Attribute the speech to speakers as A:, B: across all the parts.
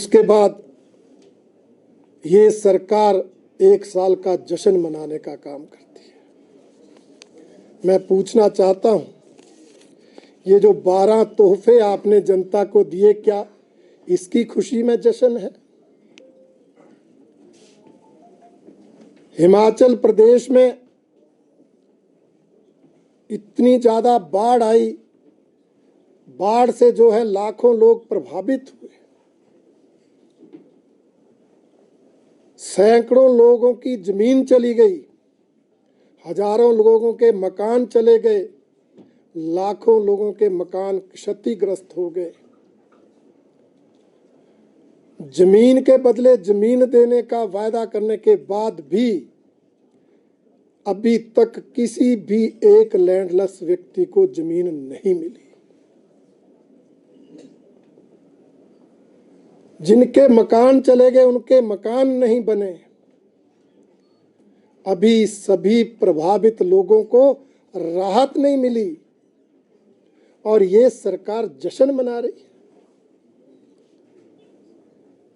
A: उसके बाद ये सरकार 1 साल का जश्न मनाने का काम करती है। मैं पूछना चाहता हूं, ये जो 12 तोहफे आपने जनता को दिए, क्या इसकी खुशी में जश्न है? हिमाचल प्रदेश में इतनी ज्यादा बाढ़ आई, बाढ़ से जो है लाखों लोग प्रभावित हुए, सैकड़ों लोगों की जमीन चली गई, हजारों लोगों के मकान चले गए, लाखों लोगों के मकान क्षतिग्रस्त हो गए। जमीन के बदले जमीन देने का वायदा करने के बाद भी अभी तक किसी भी एक लैंडलेस व्यक्ति को जमीन नहीं मिली। जिनके मकान चले गए उनके मकान नहीं बने। अभी सभी प्रभावित लोगों को राहत नहीं मिली और ये सरकार जश्न मना रही है।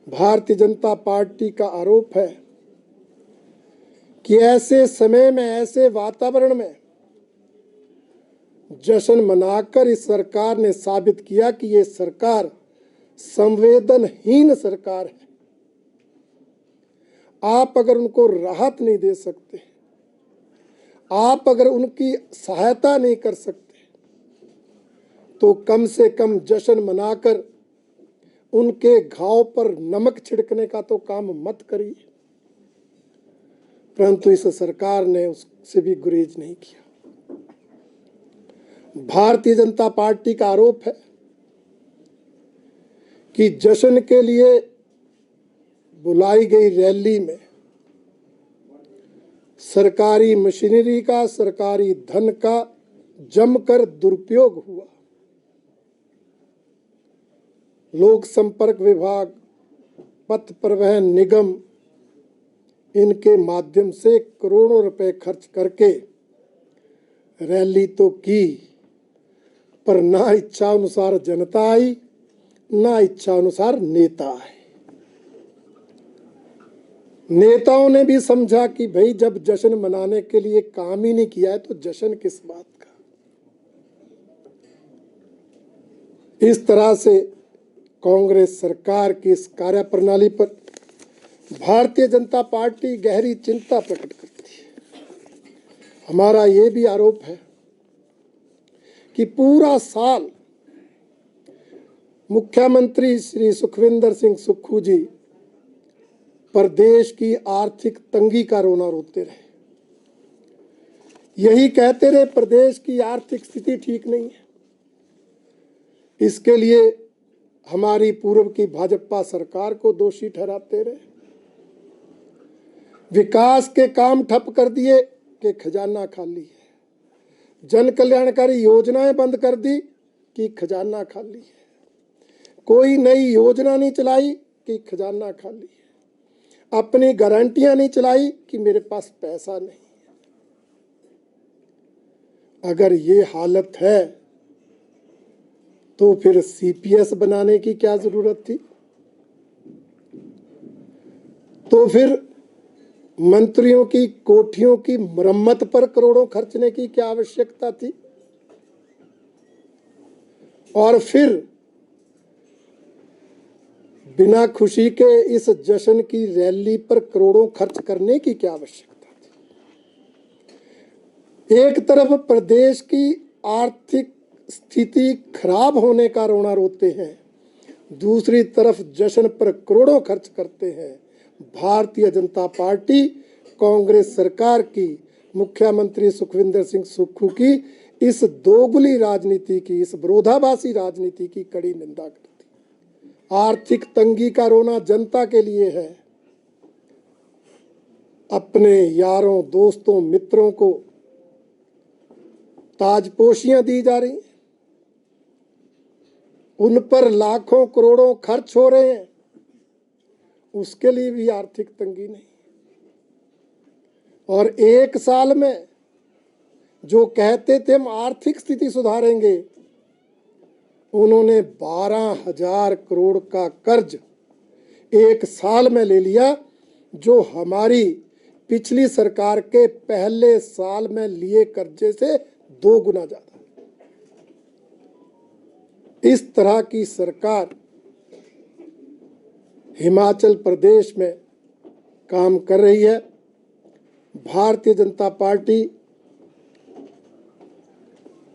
A: भारतीय जनता पार्टी का आरोप है कि ऐसे समय में, ऐसे वातावरण में जश्न मनाकर इस सरकार ने साबित किया कि ये सरकार संवेदनहीन सरकार है। आप अगर उनको राहत नहीं दे सकते, आप अगर उनकी सहायता नहीं कर सकते, तो कम से कम जश्न मनाकर उनके घाव पर नमक छिड़कने का तो काम मत करिए। परंतु इस सरकार ने उससे भी गुरेज नहीं किया। भारतीय जनता पार्टी का आरोप है कि जश्न के लिए बुलाई गई रैली में सरकारी मशीनरी का, सरकारी धन का जमकर दुरुपयोग हुआ। लोक संपर्क विभाग, पथ परिवहन निगम, इनके माध्यम से करोड़ों रुपए खर्च करके रैली तो की, पर ना इच्छा अनुसार जनता आई, ना इच्छा अनुसार नेता आए। नेताओं ने भी समझा कि भाई जब जश्न मनाने के लिए काम ही नहीं किया है तो जश्न किस बात का। इस तरह से कांग्रेस सरकार की इस कार्यप्रणाली पर भारतीय जनता पार्टी गहरी चिंता प्रकट करती है। हमारा ये भी आरोप है कि पूरा साल मुख्यमंत्री श्री सुखविंदर सिंह सुक्खू जी प्रदेश की आर्थिक तंगी का रोना रोते रहे। यही कहते रहे प्रदेश की आर्थिक स्थिति ठीक नहीं है। इसके लिए हमारी पूर्व की भाजपा सरकार को दोषी ठहराते रहे। विकास के काम ठप कर दिए कि खजाना खाली है, जन कल्याणकारी योजनाएं बंद कर दी कि खजाना खाली है, कोई नई योजना नहीं चलाई कि खजाना खाली है, अपनी गारंटियां नहीं चलाई कि मेरे पास पैसा नहीं है। अगर ये हालत है तो फिर सीपीएस बनाने की क्या जरूरत थी? तो फिर मंत्रियों की कोठियों की मरम्मत पर करोड़ों खर्चने की क्या आवश्यकता थी? और फिर बिना खुशी के इस जश्न की रैली पर करोड़ों खर्च करने की क्या आवश्यकता थी? एक तरफ प्रदेश की आर्थिक स्थिति खराब होने का रोना रोते हैं, दूसरी तरफ जश्न पर करोड़ों खर्च करते हैं। भारतीय जनता पार्टी कांग्रेस सरकार की, मुख्यमंत्री सुखविंदर सिंह सुक्खू की इस दोगली राजनीति की, इस विरोधाभासी राजनीति की कड़ी निंदा करती। आर्थिक तंगी का रोना जनता के लिए है। अपने यारों, दोस्तों, मित्रों को ताजपोशियां दी जा रही हैं, उन पर लाखों करोड़ों खर्च हो रहे हैं, उसके लिए भी आर्थिक तंगी नहीं। और 1 साल में जो कहते थे हम आर्थिक स्थिति सुधारेंगे, उन्होंने 12,000 करोड़ का कर्ज 1 साल में ले लिया, जो हमारी पिछली सरकार के पहले साल में लिए कर्जे से 2 गुना ज्यादा। इस तरह की सरकार हिमाचल प्रदेश में काम कर रही है। भारतीय जनता पार्टी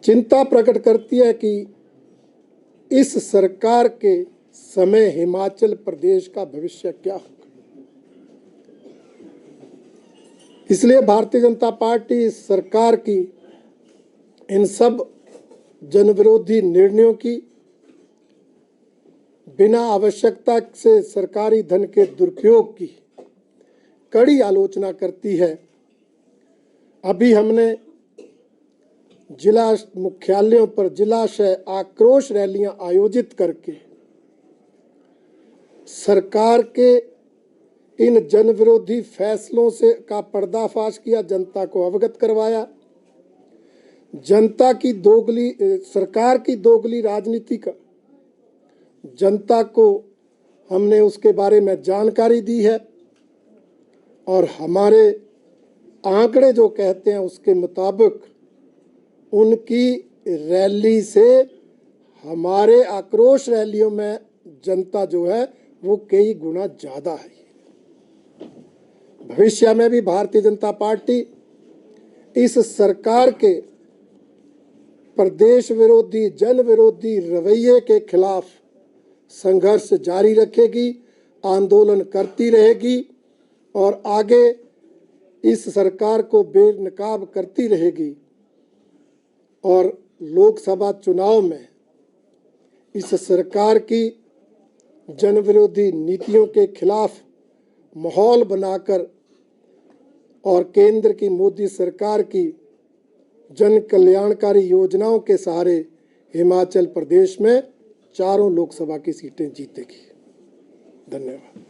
A: चिंता प्रकट करती है कि इस सरकार के समय हिमाचल प्रदेश का भविष्य क्या होगा। इसलिए भारतीय जनता पार्टी इस सरकार की इन सब जनविरोधी निर्णयों की, बिना आवश्यकता से सरकारी धन के दुरुपयोग की कड़ी आलोचना करती है। अभी हमने जिला मुख्यालयों पर जिलाशय आक्रोश रैलियां आयोजित करके सरकार के इन जनविरोधी फैसलों से का पर्दाफाश किया, जनता को अवगत करवाया। सरकार की दोगली राजनीति का जनता को हमने उसके बारे में जानकारी दी है और हमारे आंकड़े जो कहते हैं उसके मुताबिक उनकी रैली से हमारे आक्रोश रैलियों में जनता जो है वो कई गुना ज़्यादा है। भविष्य में भी भारतीय जनता पार्टी इस सरकार के प्रदेश विरोधी, जन विरोधी रवैये के खिलाफ संघर्ष जारी रखेगी, आंदोलन करती रहेगी और आगे इस सरकार को बेनकाब करती रहेगी और लोकसभा चुनाव में इस सरकार की जनविरोधी नीतियों के खिलाफ माहौल बनाकर और केंद्र की मोदी सरकार की जन कल्याणकारी योजनाओं के सहारे हिमाचल प्रदेश में 4 लोकसभा की सीटें जीतेगी। धन्यवाद।